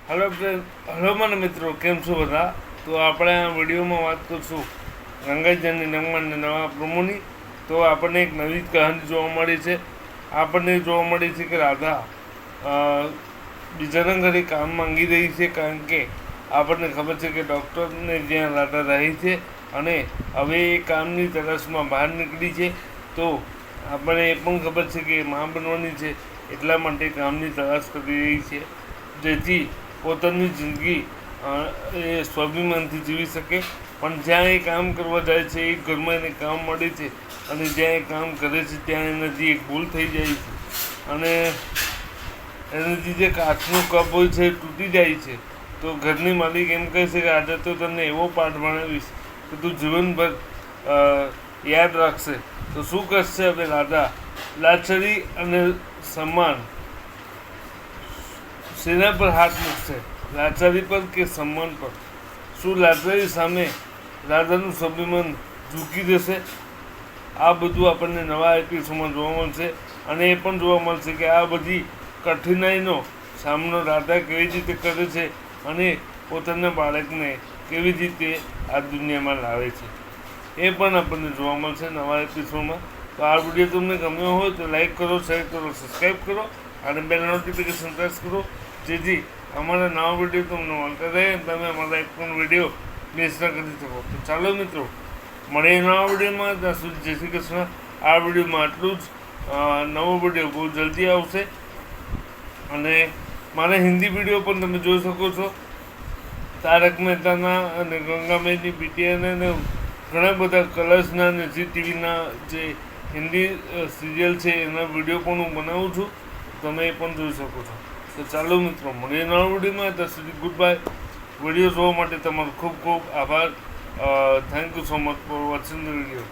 Hello મને મિત્રો, કેમ છો બધા? તો આપણે આ વિડીયોમાં વાત કરશું ગંગાજળની નમન નવા પ્રમોની. તો આપણને એક નવી કહાની જોવા મળી છે. આપણને જોવા મળી છે કે રાધા બીજાના ઘરે કામ માંગી રહી છે, કારણ કે આપણને ખબર છે કે ડૉક્ટરને જ્યાં રાધા રહી છે અને હવે એ કામની તલાશમાં બહાર નીકળી છે. તો આપણને એ પણ ખબર છે કે મા બનવાની છે, એટલા માટે કામની તલાશ કરી રહી છે, જેથી પોતાની જિંદગી એ સ્વાભિમાનથી જીવી શકે. પણ જ્યાં એ કામ કરવા જાય છે એ ઘરમાં એને કામ મળે છે, અને જ્યાં એ કામ કરે છે ત્યાં એનાથી એક ભૂલ થઈ જાય છે, અને એનાથી જે કાચનો કપ હોય છે એ તૂટી જાય છે. તો ઘરની માલિક એમ કહે છે કે આજે તો તને એવો પાઠ ભણાવીશ કે તું જીવનભર યાદ રાખશે. તો શું કરશે હવે રાધા? લાચારી અને સન્માન શેના પર હાથ મૂકશે? લાચારી પર કે સન્માન પર? શું લાચારી સામે રાધાનું સ્વાભિમાન ઝૂકી જશે? આ બધું આપણને નવા એપિસોડમાં જોવા મળશે, અને એ પણ જોવા મળશે કે આ બધી કઠિનાઈનો સામનો રાધા કેવી રીતે કરે છે, અને પોતાના બાળકને કેવી રીતે આ દુનિયામાં લાવે છે, એ પણ આપણને જોવા મળશે નવા એપિસોડમાં. તો આ વિડીયો તમને ગમ્યો હોય તો લાઈક કરો, શેર કરો, સબસ્ક્રાઈબ કરો, અને બેલ નોટિફિકેશન પ્રેસ કરો, જેથી અમારા નવા વિડીયો તમને મળતા રહે અને તમે અમારા એક પણ વિડીયો મિસ ન કરી શકો. તો ચાલો મિત્રો, મળીએ નવા વિડીયોમાં. ત્યાં સુધી જય શ્રી કૃષ્ણ. આ વિડીયોમાં આટલું જ. નવો વિડીયો બહુ જલ્દી આવશે, અને મારા હિન્દી વિડીયો પણ તમે જોઈ શકો છો. તારક મહેતાના અને ગંગામેની બીટીએના ઘણા બધા કલર્સના અને ઝી ટીવીના જે હિન્દી સિરિયલ છે એના વિડીયો પણ હું બનાવું છું, તમે એ પણ જોઈ શકો છો. તો ચાલો મિત્રો, મળીએ નવા વિડીયોમાં. ત્યાં સુધી ગુડ બાય. વિડીયો જોવા માટે તમારો ખૂબ ખૂબ આભાર. Thank you so much for watching the video.